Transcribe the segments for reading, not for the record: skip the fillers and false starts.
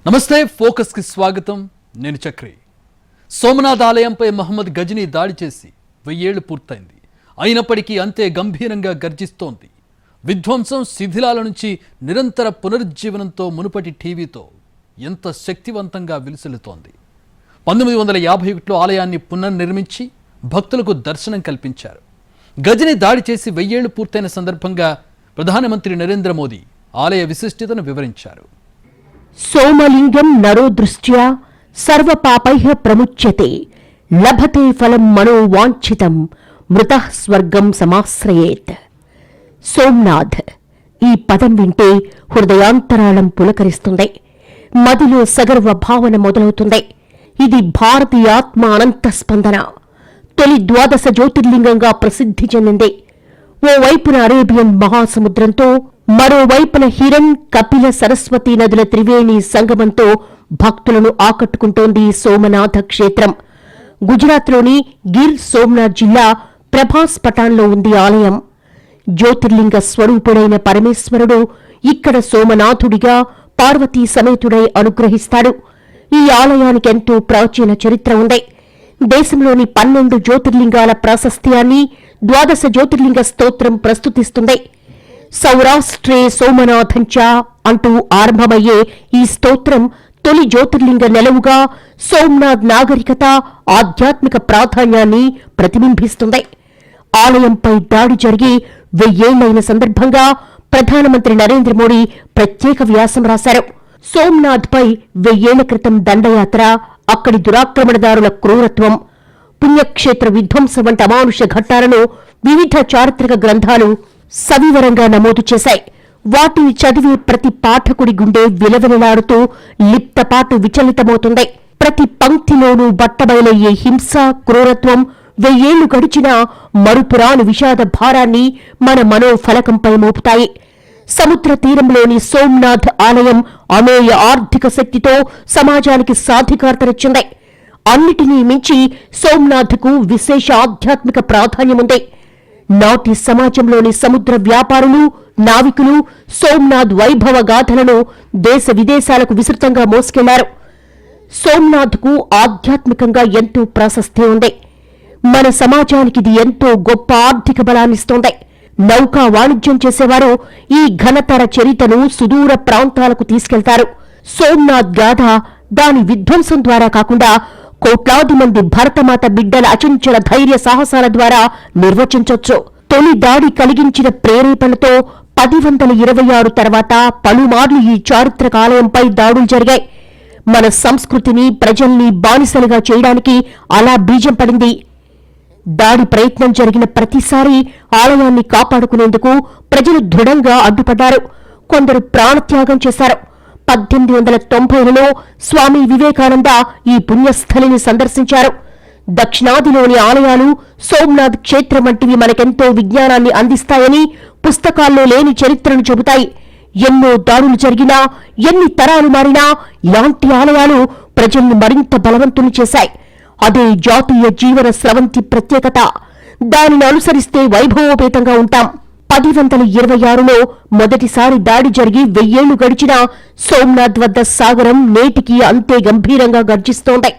నమస్తే ఫోకస్ కి స్వాగతం. నేను చక్రి. సోమనాథ్ ఆలయంపై మహమ్మద్ గజనీ దాడి చేసి 1000 ఏళ్లు పూర్తయింది. అయినప్పటికీ అంతే గంభీరంగా గర్జిస్తోంది. విధ్వంసం శిథిలాల నుంచి నిరంతర పునరుజ్జీవనంతో మునుపటి టీవీతో ఎంత శక్తివంతంగా విలుసిల్లుతోంది. 1951లో ఆలయాన్ని పునర్నిర్మించి భక్తులకు దర్శనం కల్పించారు. గజనీ దాడి చేసి 1000 ఏళ్లు పూర్తయిన సందర్భంగా ప్రధానమంత్రి నరేంద్ర మోదీ ఆలయ విశిష్టతను వివరించారు. సోమలింగం నరో దృష్ట్యా సర్వపాపైః ప్రముచ్యతే లభతే ఫలం మనోవాంఛితం మృతః స్వర్గం సమాశ్రయేత్. సోమనాథ్ ఈ పదం వింటే హృదయాంతరాళం పులకరిస్తుంది. మదిలో సగర్వ భావన మొదలవుతుంది. ఇది భారతీయాత్మ అనంత స్పందన. తొలి 12 జ్యోతిర్లింగంగా ప్రసిద్ధి చెందింది. ఓవైపున అరేబియన్ మహాసముద్రంతో, మరోవైపున హిరణ్, కపిల, సరస్వతి నదుల త్రివేణి సంగమంతో భక్తులను ఆకట్టుకుంటోంది సోమనాథ క్షేత్రం. గుజరాత్లోని గిర్ సోమనాథ్ జిల్లా ప్రభాస్ పటాన్లో ఉంది ఆలయం. జ్యోతిర్లింగ స్వరూపుడైన పరమేశ్వరుడు ఇక్కడ సోమనాథుడిగా పార్వతీ సమేతుడై అనుగ్రహిస్తాడు. ఈ ఆలయానికి ఎంతో ప్రాచీన చరిత్ర ఉంది. దేశంలోని 12 జ్యోతిర్లింగాల ప్రాశస్త్యాన్ని 12 జ్యోతిర్లింగ స్తోత్రం ప్రస్తుతిస్తుంది. సౌరాష్ట్రే సోమనాథంచ అంటూ ఆరంభమయ్యే ఈ స్తోత్రం తొలి జ్యోతిర్లింగ నెలవుగా సోమనాథ్ నాగరికత, ఆధ్యాత్మిక ప్రాధాన్యాన్ని ప్రతిబింబిస్తుంది. ఆలయంపై దాడి జరిగి 1000 ఏళ్లైన సందర్భంగా ప్రధానమంత్రి నరేంద్ర మోదీ ప్రత్యేక వ్యాసం రాశారు. సోమనాథ్పై 1000 ఏళ్ల క్రితం దండయాత్ర, అక్కడి దురాక్రమణదారుల క్రూరత్వం, పుణ్యక్షేత్ర విధ్వంసం వంటి అమానుష ఘట్టాలను వివిధ చారిత్రక గ్రంథాలు సవివరంగా నమోదు చేశాయి. వాటిని చదివే ప్రతి పాఠకుడి గుండె విలవిలలాడుతూ లిప్తపాటు విచలితమవుతుంది. ప్రతి పంక్తిలోనూ బట్టబయలయ్యే హింస, క్రూరత్వం 1000 ఏళ్లు గడిచినా మరుపురాని విషాద భారాన్ని మన మనోఫలకంపై మోపుతాయి. సముద్ర తీరంలోని సోమనాథ్ ఆలయం అమేయ ఆర్థిక శక్తితో సమాజానికి సాధికారతనిచ్చింది. అన్నిటినీ మించి సోమనాథ్కు విశేష ఆధ్యాత్మిక ప్రాధాన్యముంది. నాటి సమాజంలోని సముద్ర వ్యాపారులు, నావికులు సోమనాథ్ వైభవ గాథలను దేశ విదేశాలకు విస్తృతంగా మోసుకెళ్లారు. సోమనాథ్కు ఆధ్యాత్మికంగా ఎంతో ప్రాశస్త్యం ఉంది. మన సమాజానికి ఇది ఎంతో గొప్ప ఆర్థిక బలాన్నిస్తోంది. నౌకా వాణిజ్యం చేసేవారు ఈ ఘనతర చరితను సుదూర ప్రాంతాలకు తీసుకెళ్తారు. సోమనాథ్ గాథ దాని విధ్వంసం ద్వారా కాకుండా కోట్లాది మంది భరతమాత బిడ్డల అచంచల ధైర్య సాహసాల ద్వారా నిర్వచించొచ్చు. తొలి దాడి కలిగించిన ప్రేరేపణతో 1026 తర్వాత పలుమార్లు ఈ చారిత్రక ఆలయంపై దాడులు జరిగాయి. మన సంస్కృతిని, ప్రజల్ని బానిసలుగా చేయడానికి అలా బీజం పడింది. దాడి ప్రయత్నం జరిగిన ప్రతిసారి ఆలయాన్ని కాపాడుకునేందుకు ప్రజలు దృఢంగా అడ్డుపడ్డారు. కొందరు ప్రాణత్యాగం చేశారు. 1890లో స్వామి వివేకానంద ఈ పుణ్యస్థలిని సందర్శించారు. దక్షిణాదిలోని ఆలయాలు, సోమనాథ్ క్షేత్రం వంటివి మనకెంతో విజ్ఞానాన్ని అందిస్తాయని, పుస్తకాల్లో లేని చరిత్రను చెబుతాయి. ఎన్నో దాడులు జరిగినా, ఎన్ని తరాలు మారినా ఇలాంటి ఆలయాలు ప్రజల్ని మరింత బలవంతులు చేశాయి. అదే జాతీయ జీవన స్రవంతి ప్రత్యేకత. దానిని అనుసరిస్తే వైభవోపేతంగా ఉంటాం. 1026లో మొదటిసారి దాడి జరిగి 1000 ఏళ్లు గడిచినా సోమనాథ్ వద్ద సాగరం నేటికి అంతే గంభీరంగా గర్జిస్తోంది.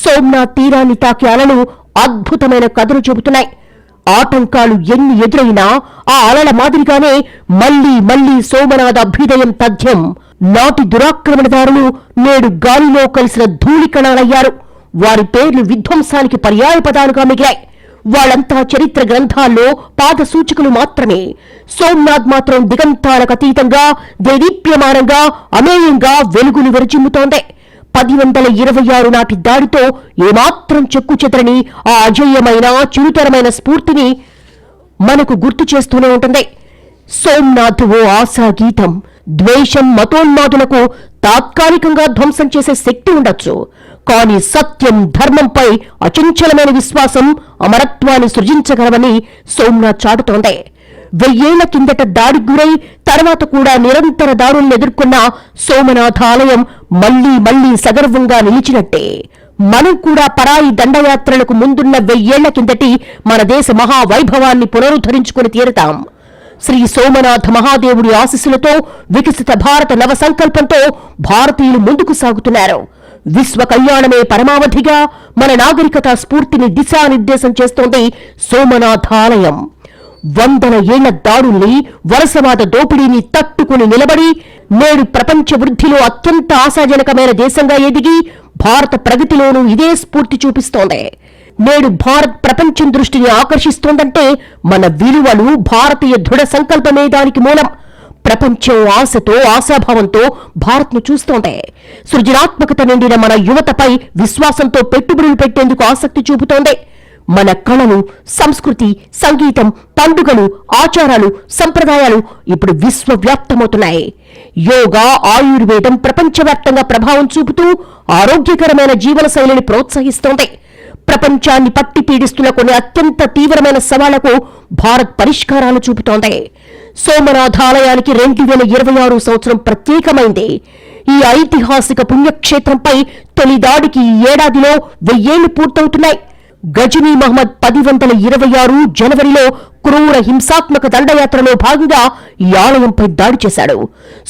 సోమనాథ్ తీరాన్ని తాకే అలలు అద్భుతమైన కథను చెబుతున్నాయి. ఆటంకాలు ఎన్ని ఎదురైనా ఆ అలల మాదిరిగానే మళ్లీ మళ్లీ సోమనాథ్ అభ్యుదయం తథ్యం. నాటి దురాక్రమణదారులు నేడు గాలిలో కలిసిన ధూళికణాలయ్యారు. వారి పేర్లు విధ్వంసానికి పర్యాయ పదాలుగా మిగిలాయి. వాళ్లంతా చరిత్ర గ్రంథాల్లో పాద సూచికలు మాత్రమే. సోమనాథ్ మాత్రం దిగంతాలకు అతీతంగా, దేదీప్యమానంగా, అమేయంగా వెలుగులు విరచిమ్ముతోంది. 1026 నాటి దాడితో ఏమాత్రం చెక్కు చెదరని ఆ అజేయమైన, చిరుతరమైన స్ఫూర్తిని మనకు గుర్తు చేస్తూనే ఉంటుంది. సోమనాథ్ ఓ ఆశా గీతం. ద్వేషం, మతోన్మాదులకు తాత్కాలికంగా ధ్వంసం చేసే శక్తి ఉండొచ్చు, కానీ సత్యం, ధర్మంపై అచంచలమైన విశ్వాసం అమరత్వాన్ని సృజించగలవని సోమనాథ్ చాటుతోంది. 1000 ఏళ్ల కిందట దాడికి గురై తర్వాత కూడా నిరంతర దాడులను ఎదుర్కొన్న సోమనాథ ఆలయం మళ్లీ మళ్లీ సగర్వంగా నిలిచినట్టే. మనం కూడా పరాయి దండయాత్రలకు ముందున్న 1000 ఏళ్ల కిందటి మన దేశ మహావైభవాన్ని పునరుద్ధరించుకుని తీరుతాం. శ్రీ సోమనాథ మహాదేవుడి ఆశీస్సులతో వికసిత భారత నవ సంకల్పంతో భారతీయులు ముందుకు సాగుతున్నారు. విశ్వ కళ్యాణమే పరమావధిగా మన నాగరికత స్ఫూర్తిని దిశానిర్దేశం చేస్తోంది సోమనాథాలయం. వందల ఏళ్ల దాడుల్ని, వలసవాద దోపిడీని తట్టుకుని నిలబడి నేడు ప్రపంచ వృద్ధిలో అత్యంత ఆశాజనకమైన దేశంగా ఎదిగి భారత ప్రగతిలోనూ ఇదే స్ఫూర్తి చూపిస్తోంది. నేడు భారత్ ప్రపంచం దృష్టిని ఆకర్షిస్తోందంటే మన విలువలు, భారతీయ దృఢ సంకల్పమే దానికి మూలం. ప్రపంచం ఆశతో, ఆశాభావంతో భారత్ను చూస్తోంది. సృజనాత్మకత నిండిన మన యువతపై విశ్వాసంతో పెట్టుబడులు పెట్టేందుకు ఆసక్తి చూపుతోంది. మన కళలు, సంస్కృతి, సంగీతం, పండుగలు, ఆచారాలు, సంప్రదాయాలు ఇప్పుడు విశ్వవ్యాప్తమవుతున్నాయి. యోగా, ఆయుర్వేదం ప్రపంచవ్యాప్తంగా ప్రభావం చూపుతూ ఆరోగ్యకరమైన జీవన శైలిని ప్రోత్సహిస్తోంది. ప్రపంచాన్ని పట్టి పీడిస్తున్న కొన్ని అత్యంత తీవ్రమైన సవాళ్లకు భారత్ పరిష్కారాలు చూపుతోంది. సోమనాథాలయానికి 2026 సంవత్సరం ప్రత్యేకమైంది. ఈ ఐతిహాసిక పుణ్యక్షేత్రంపై తొలి దాడికి ఈ ఏడాదిలో 1000 ఏళ్లు పూర్తవుతున్నాయి. గజనీ మహ్మద్ 1026 జనవరిలో క్రూర హింసాత్మక దండయాత్రలో భాగంగా ఈ ఆలయంపై దాడి చేశాడు.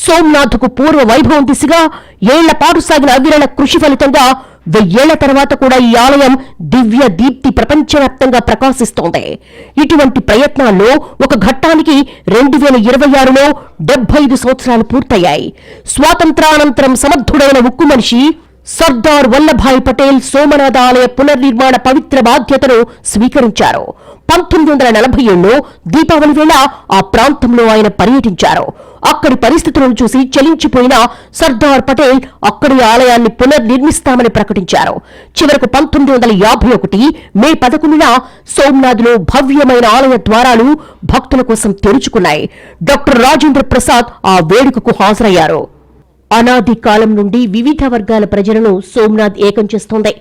సోమనాథ్కు పూర్వ వైభవం దిశగా ఏళ్ల పాటు సాగిన అవిరళ కృషి ఫలితంగా 1000 ఏళ్ల తర్వాత కూడా ఈ ఆలయం దివ్య దీప్తి ప్రపంచవ్యాప్తంగా ప్రకాశిస్తోంది. ఇటువంటి ప్రయత్నాల్లో ఒక ఘట్టానికి 2026లో 75 సంవత్సరాలు పూర్తయ్యాయి. స్వాతంత్రానంతరం సమర్థుడైన ఉక్కు మనిషి సర్దార్ వల్లభాయ్ పటేల్ సోమనాథ ఆలయ పునర్నిర్మాణ పవిత్ర బాధ్యతను స్వీకరించారు. 1947లో దీపావళి వేళ ఆ ప్రాంతంలో ఆయన పర్యటించారు. అక్కడి పరిస్థితులను చూసి చలించిపోయిన సర్దార్ పటేల్ అక్కడి ఆలయాన్ని పునర్నిర్మిస్తామని ప్రకటించారు. చివరకు 1951 మే 11న సోమనాథ్లో భవ్యమైన ఆలయ ద్వారాలు భక్తుల కోసం తెరుచుకున్నాయి. డాక్టర్ రాజేంద్ర ప్రసాద్ ఆ వేడుకకు హాజరయ్యారు. అనాది కాలం నుండి వివిధ వర్గాల ప్రజలను సోమనాథ్ ఏకం చేస్తోంది.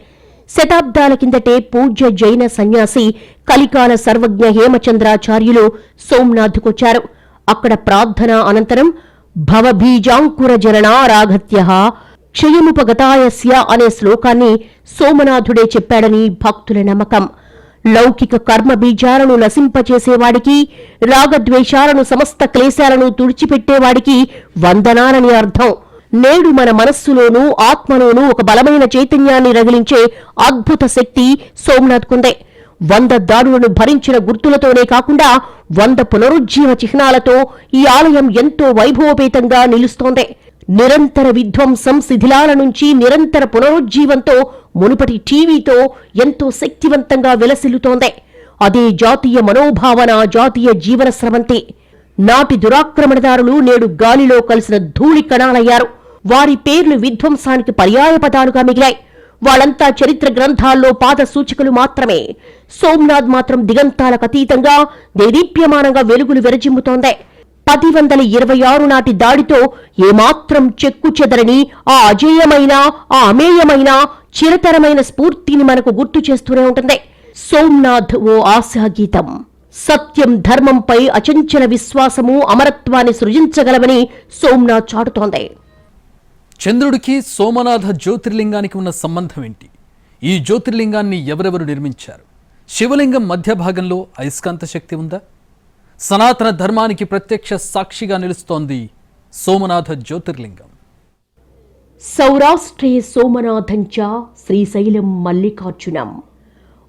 శతాబ్దాల కిందటే పూజ్య జైన సన్యాసి కలికాల సర్వజ్ఞ హేమచంద్రాచార్యులు సోమనాథ్కొచ్చారు. అక్కడ ప్రార్థన అనంతరం భవబీజాంకుర జరణారాగత్య క్షయముపగతాయస్య అనే శ్లోకాన్ని సోమనాథుడే చెప్పాడని భక్తుల నమ్మకం. లౌకిక కర్మ బీజాలను నశింపచేసేవాడికి, రాగద్వేషాలను, సమస్త క్లేశాలను తుడిచిపెట్టేవాడికి వందనాలని అర్థం. నేడు మన మనస్సులోనూ ఆత్మలోనూ ఒక బలమైన చైతన్యాన్ని రగిలించే అద్భుత శక్తి సోమనాథ్కుందే. 100 దాడులను భరించిన గుర్తులతోనే కాకుండా 100 పునరుజ్జీవ చిహ్నాలతో ఈ ఆలయం ఎంతో వైభవపేతంగా నిలుస్తోంది. నిరంతర విధ్వంసం, శిథిలాల నుంచి నిరంతర పునరుజ్జీవంతో మునుపటి టీవీతో ఎంతో శక్తివంతంగా విలసిల్లుతోంది. అదే జాతీయ మనోభావన, జాతీయ జీవన స్రవంతి. నాటి దురాక్రమణదారులు నేడు గాలిలో కలిసిన ధూళి కణాలయ్యారు. వారి పేర్లు విధ్వంసానికి పర్యాయపదాలుగా మిగిలాయి. వాళ్ళంతా చరిత్ర గ్రంథాల్లో పాద సూచికలు మాత్రమే. సోమనాథ్ మాత్రం దిగంతాలకు అతీతంగా దేదీప్యమానంగా వెలుగులు విరజిమ్ముతోంది. 1026 నాటి దాడితో ఏమాత్రం చెక్కు చెదరని ఆ అజేయమైన, ఆ అమేయమైన, చిరతరమైన స్ఫూర్తిని మనకు గుర్తు చేస్తూనే ఉంటుంది. సోమనాథ్ ఓ ఆశాగీతం. సత్యం, ధర్మంపై అచంచల విశ్వాసము, అమరత్వాన్ని సృజించగలవని సోమనాథ్ చాటుతోంది. చంద్రుడికి సోమనాథ జ్యోతిర్లింగానికి ఉన్న సంబంధం ఏంటి? ఈ జ్యోతిర్లింగాన్ని ఎవరెవరు నిర్మించారు? శివలింగం మధ్య భాగంలో అయస్కాంత శక్తి ఉందా? సనాతన ధర్మానికి ప్రత్యక్ష సాక్షిగా నిలుస్తోంది సోమనాథ జ్యోతిర్లింగం. సౌరాష్ట్రే సోమనాథంచ శ్రీశైలం మల్లికార్జునం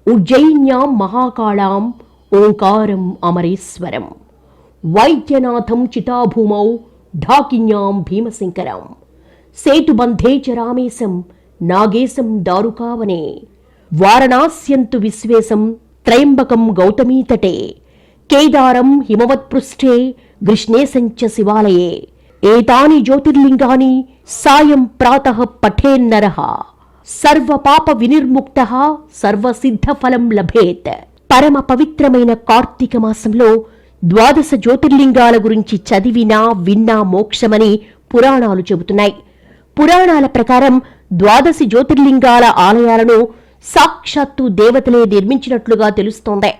ఉజ్జయిన్యాం మహాకాళాం ఓంకారం అమరేశ్వరం వైద్యనాథం చితాభూమౌ ఢాకిన్యాం భీమశంకరం సేతుబంధే చ రామేశం నాగేశం దారుకావనే వారణాస్యంతు విశ్వేశం త్రయంబకం గౌతమీతటే కేదారం హిమవత్పృష్ఠే కృష్ణేశంచ శివాలయే ఏతాని జ్యోతిర్లింగాని సాయం ప్రాతః పఠేన్నరః సర్వపాప వినిర్ముక్తః సర్వసిద్ధఫలం లభేత్. పరమ పవిత్రమైన కార్తీక మాసంలో 12 జ్యోతిర్లింగాల గురించి చదివినా విన్నా మోక్షమని పురాణాలు చెబుతున్నాయి. పురాణాల ప్రకారం 12 జ్యోతిర్లింగాల ఆలయాలను సాక్షాత్తు దేవతలే నిర్మించినట్లుగా తెలుస్తోంది.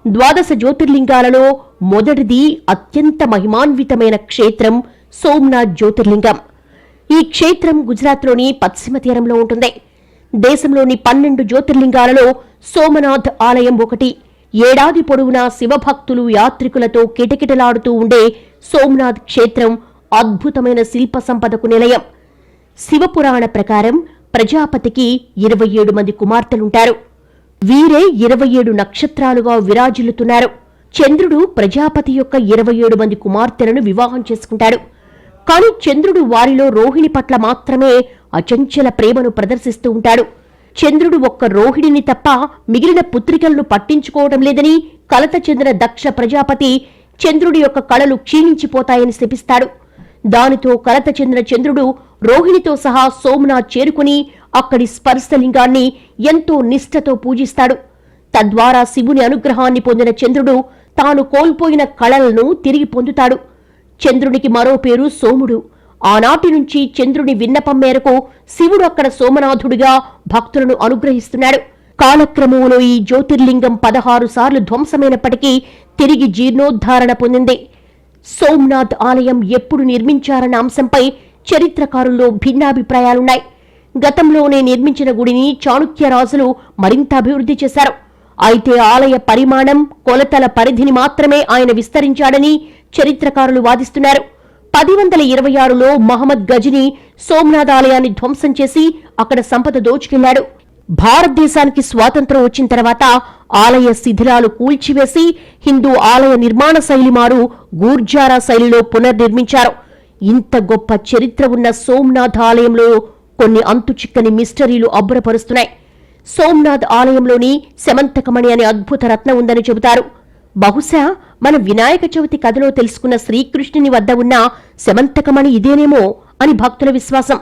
12 జ్యోతిర్లింగాలలో మొదటిది అత్యంత మహిమాన్వితమైన క్షేత్రం సోమనాథ్ జ్యోతిర్లింగం. ఈ క్షేత్రం గుజరాత్లోని పశ్చిమ తీరంలో ఉంటుంది. దేశంలోని 12 జ్యోతిర్లింగాలలో సోమనాథ్ ఆలయం ఒకటి. ఏడాది పొడవునా శివభక్తులు యాత్రికులతో కిటకిటలాడుతూ ఉండే సోమనాథ్ క్షేత్రం అద్భుతమైన శిల్ప సంపదకు నిలయం. శివపురాణ ప్రకారం ప్రజాపతికి 27 మంది కుమార్తెలుంటారు. వీరే 27 నక్షత్రాలుగా విరాజిల్లుతున్నారు. చంద్రుడు ప్రజాపతి యొక్క 27 మంది కుమార్తెలను వివాహం చేసుకుంటాడు. కాని చంద్రుడు వారిలో రోహిణి పట్ల మాత్రమే అచంచల ప్రేమను ప్రదర్శిస్తూ ఉంటాడు. చంద్రుడు ఒక్క రోహిణిని తప్ప మిగిలిన పుత్రికలను పట్టించుకోవడం లేదని కలత చెందిన దక్ష ప్రజాపతి చంద్రుడి యొక్క కళలు క్షీణించిపోతాయని శపిస్తాడు. దానితో కలత చెందిన చంద్రుడు రోహిణితో సహా సోమనాథ్ చేరుకుని అక్కడి స్పర్శలింగాన్ని ఎంతో నిష్ఠతో పూజిస్తాడు. తద్వారా శివుని అనుగ్రహాన్ని పొందిన చంద్రుడు తాను కోల్పోయిన కళలను తిరిగి పొందుతాడు. చంద్రునికి మరో పేరు సోముడు. ఆనాటి నుంచి చంద్రుని విన్నపం మేరకు శివుడు అక్కడ సోమనాథుడిగా భక్తులను అనుగ్రహిస్తున్నాడు. కాలక్రమంలో ఈ జ్యోతిర్లింగం 16 సార్లు ధ్వంసమైనప్పటికీ తిరిగి జీర్ణోద్ధారణ పొందింది. సోమనాథ్ ఆలయం ఎప్పుడు నిర్మించారన్న అంశంపై చరిత్రకారుల్లో భిన్నాభిప్రాయాలున్నాయి. గతంలోనే నిర్మించిన గుడిని చాళుక్య రాజులు మరింత అభివృద్ధి చేశారు. అయితే ఆలయ పరిమాణం, కొలతల పరిధిని మాత్రమే ఆయన విస్తరించాడని చరిత్రకారులు వాదిస్తున్నారు. 1026లో మహమ్మద్ గజనీ సోమనాథ్ ఆలయాన్ని ధ్వంసం చేసి అక్కడ సంపద దోచుకెళ్లాడు. భారతదేశానికి స్వాతంత్ర్యం వచ్చిన తర్వాత ఆలయ శిథిలాలు కూల్చివేసి హిందూ ఆలయ నిర్మాణ శైలి మారు గూర్జారా శైలిలో పునర్నిర్మించారు. ఇంత గొప్ప చరిత్ర ఉన్న సోమనాథ్ ఆలయంలో కొన్ని అంతుచిక్కని మిస్టరీలు అబ్బురపరుస్తున్నాయి. సోమనాథ్ ఆలయంలోని శమంతకమణి అనే అద్భుత రత్నం ఉందని చెబుతారు. బహుశా మన వినాయక చవితి కథలో తెలుసుకున్న శ్రీకృష్ణుని వద్ద ఉన్న శమంతకమణి ఇదేనేమో అని భక్తుల విశ్వాసం.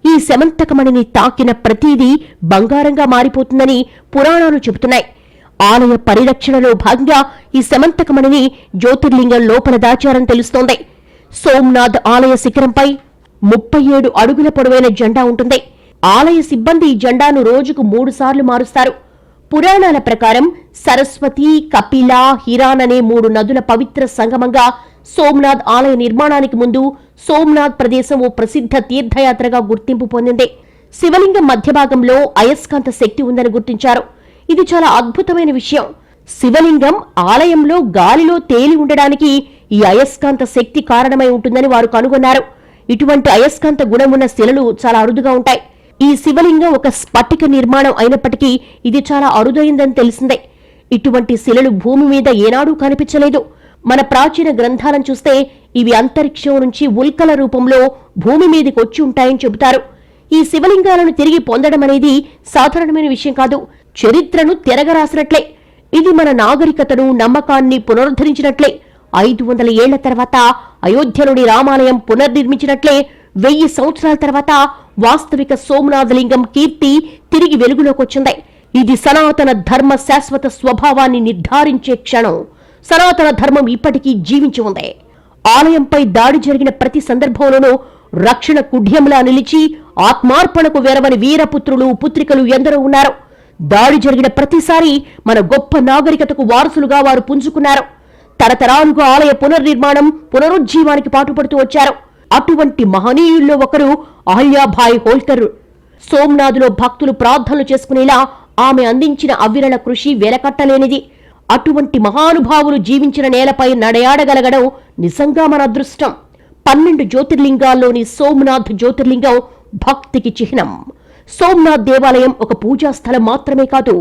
ఈ శమంతకమణిని తాకిన ప్రతిదీ బంగారంగా మారిపోతుందని పురాణాలు చెబుతున్నాయి. ఆలయ పరిరక్షణలో భాగంగా ఈ శమంతకమణిని జ్యోతిర్లింగం లోపల దాచారని తెలుస్తోంది. సోమనాథ్ ఆలయ శిఖరంపై 37 అడుగుల పొడవైన జెండా ఉంటుంది. ఆలయ సిబ్బంది ఈ జెండాను రోజుకు 3 సార్లు మారుస్తారు. పురాణాల ప్రకారం సరస్వతి, కపిల, హిరాన్ అనే 3 నదుల పవిత్ర సంగమంగా సోమనాథ్ ఆలయ నిర్మాణానికి ముందు సోమనాథ్ ప్రదేశం ఓ ప్రసిద్ధ తీర్థయాత్రగా గుర్తింపు పొందింది. శివలింగం మధ్య భాగంలో అయస్కాంత శక్తి ఉందని గుర్తించారు. ఇది చాలా అద్భుతమైన విషయం. శివలింగం ఆలయంలో గాలిలో తేలి ఉండడానికి ఈ అయస్కాంత శక్తి కారణమై ఉంటుందని వారు కనుగొన్నారు. ఇటువంటి అయస్కాంత గుణం ఉన్న శిలలు చాలా అరుదుగా ఉంటాయి. ఈ శివలింగం ఒక స్ఫటిక నిర్మాణం అయినప్పటికీ ఇది చాలా అరుదైందని తెలిసిందే. ఇటువంటి శిలలు భూమి మీద ఏనాడూ కనిపించలేదు. మన ప్రాచీన గ్రంథాలను చూస్తే ఇవి అంతరిక్షం నుంచి ఉల్కల రూపంలో భూమి మీదకి వచ్చి ఉంటాయని చెబుతారు. ఈ శివలింగాలను తిరిగి పొందడం అనేది సాధారణమైన విషయం కాదు. చరిత్రను తిరగరాసినట్లే. ఇది మన నాగరికతను, నమ్మకాన్ని పునరుద్ధరించినట్లే. 500 ఏళ్ల తర్వాత అయోధ్యలోని రామాలయం పునర్నిర్మించినట్లే 1000 సంవత్సరాల తర్వాత వాస్తవిక సోమనాథలింగం కీర్తి తిరిగి వెలుగులోకొచ్చింది. ఇది సనాతన ధర్మ శాశ్వత స్వభావాన్ని నిర్ధారించే క్షణం. సనాతన ధర్మం ఇప్పటికీ జీవించి ఉంది. ఆలయంపై దాడి జరిగిన ప్రతి సందర్భంలోనూ రక్షణ కుడ్యంలా నిలిచి ఆత్మార్పణకు వెరవని వీరపుత్రులు, పుత్రికలు ఎందరో ఉన్నారు. దాడి జరిగిన ప్రతిసారి మన గొప్ప నాగరికతకు వారసులుగా వారు పుంజుకున్నారు. తరతరాలుగా ఆలయ పునర్నిర్మాణం, పునరుజ్జీవానికి పాటుపడుతూ వచ్చారు. అటువంటి మహనీయుల్లో ఒకరు అహల్యాభాయ్ హోల్కర్. సోమనాథ్లో భక్తులు ప్రార్థనలు చేసుకునేలా ఆమె అందించిన అవిరళ కృషి వెలకట్టలేనిది. అటువంటి మహానుభావులు జీవించిన నేలపై నడయాడగలగడం నిజంగా మన అదృష్టం. 12 జ్యోతిర్లింగాల్లోని సోమనాథ్ జ్యోతిర్లింగం భక్తికి చిహ్నం. సోమనాథ్ దేవాలయం ఒక పూజా స్థలం మాత్రమే కాదు,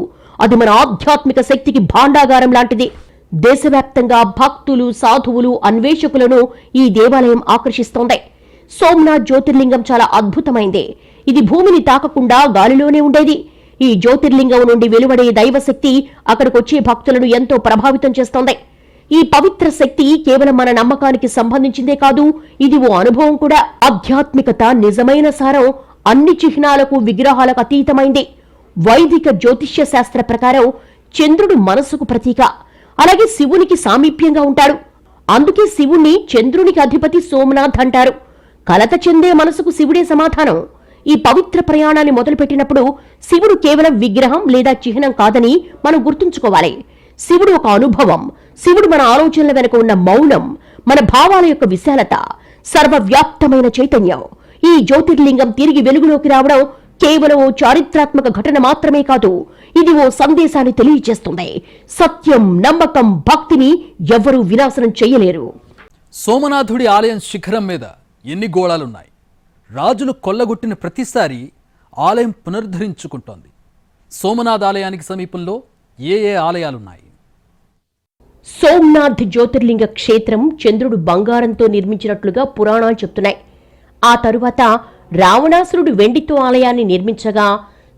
అది మన ఆధ్యాత్మిక శక్తికి భాండాగారం లాంటిది. దేశవ్యాప్తంగా భక్తులు, సాధువులు, అన్వేషకులను ఈ దేవాలయం ఆకర్షిస్తోంది. సోమనాథ్ జ్యోతిర్లింగం చాలా అద్భుతమైంది. ఇది భూమిని తాకకుండా గాలిలోనే ఉండేది. ఈ జ్యోతిర్లింగం నుండి వెలువడే దైవశక్తి అక్కడికొచ్చే భక్తులను ఎంతో ప్రభావితం చేస్తోంది. ఈ పవిత్ర శక్తి కేవలం మన నమ్మకానికి సంబంధించిందే కాదు, ఇది ఓ అనుభవం కూడా. ఆధ్యాత్మికత నిజమైన సారం అన్ని చిహ్నాలకు, విగ్రహాలకు అతీతమైంది. వైదిక జ్యోతిష్య శాస్త్ర ప్రకారం చంద్రుడు మనసుకు ప్రతీక, అలాగే శివునికి సామీప్యంగా ఉంటాడు. అందుకే శివుణ్ణి చంద్రునికి అధిపతి సోమనాథ్ అంటారు. కలత చెందే మనసుకు శివుడే సమాధానం. ఈ పవిత్ర ప్రయాణాన్ని మొదలుపెట్టినప్పుడు శివుడు కేవలం విగ్రహం లేదా చిహ్నం కాదని మనం గుర్తుంచుకోవాలి. శివుడు ఒక అనుభవం. శివుడు మన ఆలోచనల వెనుక ఉన్న మౌనం, మన భావాల యొక్క విశాలత, సర్వవ్యాప్తమైన చైతన్యం. ఈ జ్యోతిర్లింగం తిరిగి వెలుగులోకి రావడం కేవలం ఓ చారిత్రాత్మక ఘటన మాత్రమే కాదు, ఇది ఓ సందేశాన్ని తెలియజేస్తుంది. సత్యం, నమ్మకం, భక్తిని ఎవరూ వినాశనం చేయలేరు. సోమనాథుడి ఆలయం శిఖరం మీద ఎన్ని గోళాలున్నాయి? రాజులు కొల్లగొట్టిన ప్రతిసారి ఆలయం పునరుద్ధరించుకుంటోంది. సోమనాథ్ ఆలయానికి సమీపంలో ఏ ఆలయాలున్నాయి? సోమనాథ్ జ్యోతిర్లింగ క్షేత్రం చంద్రుడు బంగారంతో నిర్మించినట్లుగా పురాణాలు చెప్తున్నాయి. ఆ తరువాత రావణాసురుడు వెండితో ఆలయాన్ని నిర్మించగా,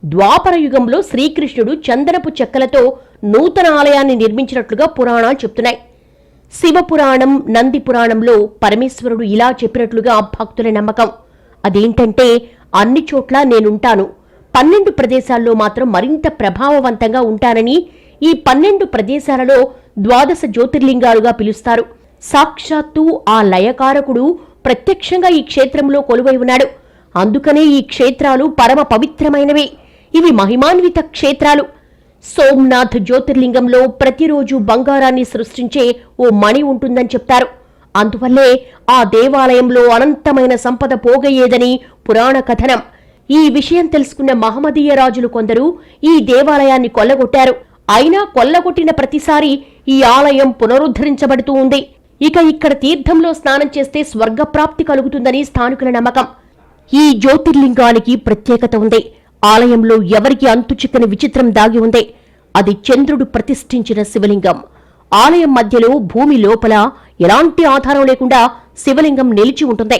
ద్వాపర యుగంలో శ్రీకృష్ణుడు చందనపు చెక్కలతో నూతన ఆలయాన్ని నిర్మించినట్లుగా పురాణాలు చెప్తున్నాయి. శివపురాణం, నంది పురాణంలో పరమేశ్వరుడు ఇలా చెప్పినట్లుగా భక్తుల నమ్మకం. అదేంటంటే, అన్ని చోట్ల నేనుంటాను, 12 ప్రదేశాల్లో మాత్రం మరింత ప్రభావవంతంగా ఉంటానని. ఈ 12 ప్రదేశాలలో 12 జ్యోతిర్లింగాలుగా పిలుస్తారు. సాక్షాత్తు ఆ లయకారకుడు ప్రత్యక్షంగా ఈ క్షేత్రంలో కొలువై ఉన్నాడు. అందుకనే ఈ క్షేత్రాలు పరమ పవిత్రమైనవి. ఇవి మహిమాన్విత క్షేత్రాలు. సోమనాథ్ జ్యోతిర్లింగంలో ప్రతిరోజు బంగారాన్ని సృష్టించే ఓ మణి ఉంటుందని చెప్తారు. అందువల్లే ఆ దేవాలయంలో అనంతమైన సంపద పోగయ్యేదని పురాణ కథనం. ఈ విషయం తెలుసుకున్న మహమ్మదీయ రాజులు కొందరు ఈ దేవాలయాన్ని కొల్లగొట్టారు. అయినా కొల్లగొట్టిన ప్రతిసారి ఈ ఆలయం పునరుద్ధరించబడుతూ ఉంది. ఇక ఇక్కడ తీర్థంలో స్నానం చేస్తే స్వర్గప్రాప్తి కలుగుతుందని స్థానికుల నమ్మకం. ఈ జ్యోతిర్లింగానికి ప్రత్యేకత ఉంది. ఆలయంలో ఎవరికి అంతుచిక్కని విచిత్రం దాగి ఉంది. అది చంద్రుడు ప్రతిష్ఠించిన శివలింగం. ఆలయం మధ్యలో భూమి లోపల ఎలాంటి ఆధారం లేకుండా శివలింగం నిలిచి ఉంటుంది.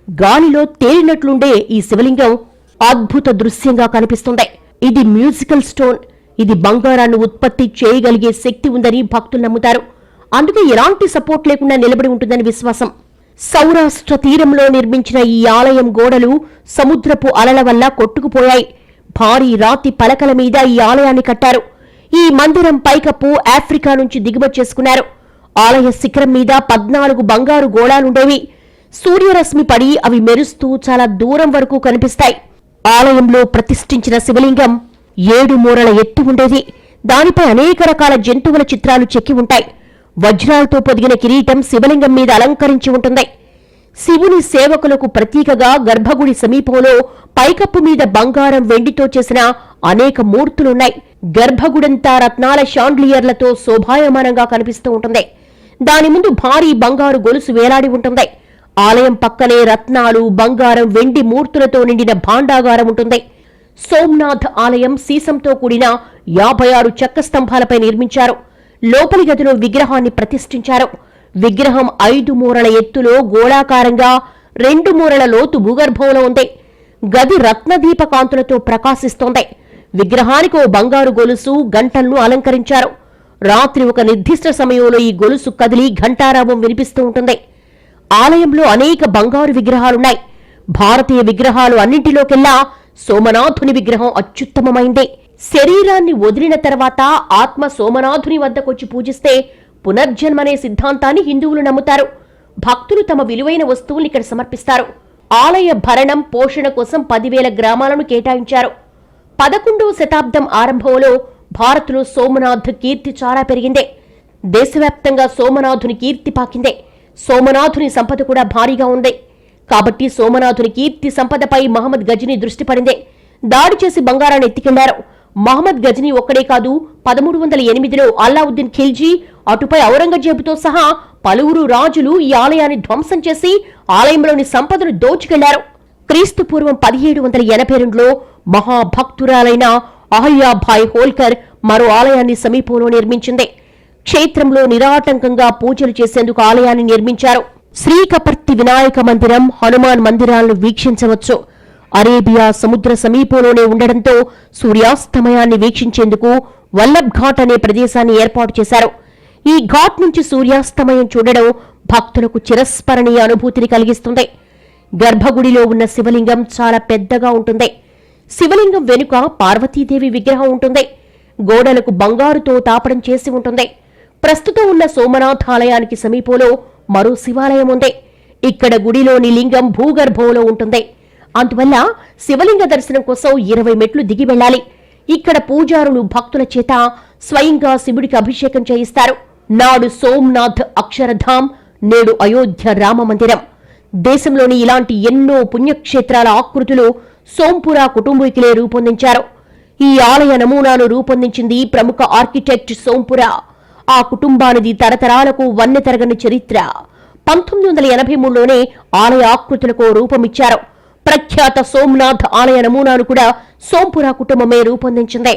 గాలిలో తేలినట్లుండే ఈ శివలింగం అద్భుత దృశ్యంగా కనిపిస్తుంది. ఇది మ్యూజికల్ స్టోన్. ఇది బంగారాన్ని ఉత్పత్తి చేయగలిగే శక్తి ఉందని భక్తులు నమ్ముతారు. అందుకే ఎలాంటి సపోర్ట్ లేకుండా నిలబడి ఉంటుందని విశ్వాసం. సౌరాష్ట్ర తీరంలో నిర్మించిన ఈ ఆలయం గోడలు సముద్రపు అలల వల్ల కొట్టుకుపోయాయి. భారీ రాతి పలకల మీద ఈ ఆలయాన్ని కట్టారు. ఈ మందిరం పైకప్పు ఆఫ్రికా నుంచి దిగుమతి చేసుకున్నారు. ఆలయ శిఖరం మీద 14 బంగారు గోళాలుండేవి. సూర్యరశ్మి పడి అవి మెరుస్తూ చాలా దూరం వరకు కనిపిస్తాయి. ఆలయంలో ప్రతిష్ఠించిన శివలింగం 7 మూరల ఎత్తు ఉండేది. దానిపై అనేక రకాల జంతువుల చిత్రాలు చెక్కి ఉంటాయి. వజ్రాలతో పొదిగిన కిరీటం శివలింగం మీద అలంకరించి ఉంటుంది. శివుని సేవకులకు ప్రతీకగా గర్భగుడి సమీపంలో పైకప్పు మీద బంగారం, వెండితో చేసిన అనేక మూర్తులున్నాయి. గర్భగుడంతా రత్నాల షాండ్లియర్లతో శోభాయమానంగా కనిపిస్తూ ఉంటుంది. దాని ముందు భారీ బంగారు గొలుసు వేలాడి ఉంటుంది. ఆలయం పక్కనే రత్నాలు, బంగారం, వెండి మూర్తులతో నిండిన భాండాగారం ఉంటుంది. సోమనాథ్ ఆలయం సీసంతో కూడిన 56 చెక్క స్తంభాలపై నిర్మించారు. లోపలి గదిలో విగ్రహాన్ని ప్రతిష్ఠించారు. విగ్రహం 5 మూరల ఎత్తులో గోళాకారంగా 2 మూరల లోతు భూగర్భంలో ఉంది. గది రత్నదీప కాంతులతో ప్రకాశిస్తోంది. విగ్రహానికి ఓ బంగారు గొలుసు, గంటలను అలంకరించారు. రాత్రి ఒక నిర్దిష్ట సమయంలో ఈ గొలుసు కదిలి ఘంటారావం వినిపిస్తూ ఉంటుంది. ఆలయంలో అనేక బంగారు విగ్రహాలున్నాయి. భారతీయ విగ్రహాలు అన్నింటిలోకెల్లా సోమనాథుని విగ్రహం అత్యుత్తమమైంది. శరీరాన్ని వదిలిన తర్వాత ఆత్మ సోమనాథుని వద్దకొచ్చి పూజిస్తే పునర్జన్మనే సిద్ధాంతాన్ని హిందువులు నమ్ముతారు. భక్తులు తమ విలువైన వస్తువులు ఇక్కడ సమర్పిస్తారు. ఆలయ భరణం, పోషణ కోసం 10,000 గ్రామాలను కేటాయించారు. 11వ శతాబ్దం ఆరంభంలో భారత్లో సోమనాథ్ కీర్తి చాలా పెరిగింది. దేశవ్యాప్తంగా సోమనాథుని కీర్తి పాకింది. సోమనాథుని సంపద కూడా భారీగా ఉంది. కాబట్టి సోమనాథుని కీర్తి సంపదపై మహమ్మద్ గజనీ దృష్టి పడింది. దాడి చేసి బంగారాన్ని ఎత్తికెళ్లారు. మహమ్మద్ గజనీ ఒక్కడే కాదు, 1308లో అల్లావుద్దీన్ ఖిల్జీ, అటుపై ఔరంగజేబుతో సహా పలువురు రాజులు ఈ ఆలయాన్ని ధ్వంసం చేసి ఆలయంలోని సంపదను దోచుకెళ్లారు. క్రీస్తు పూర్వం 1782లో మహాభక్తురాలైన అహల్యాభాయ్ హోల్కర్ మరో ఆలయాన్ని సమీపంలో నిర్మించింది. క్షేత్రంలో నిరాటంకంగా పూజలు చేసేందుకు ఆలయాన్ని నిర్మించారు. శ్రీకపర్తి వినాయక మందిరం, హనుమాన్ మందిరాలను వీక్షించవచ్చు. అరేబియా సముద్ర సమీపంలోనే ఉండడంతో సూర్యాస్తమయాన్ని వీక్షించేందుకు వల్లభ్ ఘాట్ అనే ప్రదేశాన్ని ఏర్పాటు చేశారు. ఈ ఘాట్ నుంచి సూర్యాస్తమయం చూడడం భక్తులకు చిరస్మరణీయ అనుభూతిని కలిగిస్తుంది. గర్భగుడిలో ఉన్న శివలింగం చాలా పెద్దగా ఉంటుంది. శివలింగం వెనుక పార్వతీదేవి విగ్రహం ఉంటుంది. గోడలకు బంగారుతో తాపడం చేసి ఉంటుంది. ప్రస్తుతం ఉన్న సోమనాథ్ ఆలయానికి సమీపంలో మరో శివాలయం ఉంది. ఇక్కడ గుడిలోని లింగం భూగర్భంలో ఉంటుంది. అందువల్ల శివలింగ దర్శనం కోసం 20 మెట్లు దిగి వెళ్లాలి. ఇక్కడ పూజారులు భక్తుల చేత స్వయంగా శివుడికి అభిషేకం చేయిస్తారు. నాడు సోమనాథ్ అక్షరధామ్, నేడు అయోధ్య రామ మందిరం. దేశంలోని ఇలాంటి ఎన్నో పుణ్యక్షేత్రాల ఆకృతులు సోంపురా కుటుంబీకులే రూపొందించారు. ఈ ఆలయ నమూనాను రూపొందించింది ప్రముఖ ఆర్కిటెక్ట్ సోంపురా. ఆ కుటుంబానిది తరతరాలకు వన్నె తరగని చరిత్ర. 1983లోనే ఆలయ ఆకృతులకు రూపమిచ్చారు. ప్రఖ్యాత సోమనాథ్ ఆలయ నమూనాను కూడా సోంపురా కుటుంబమే రూపొందించింది.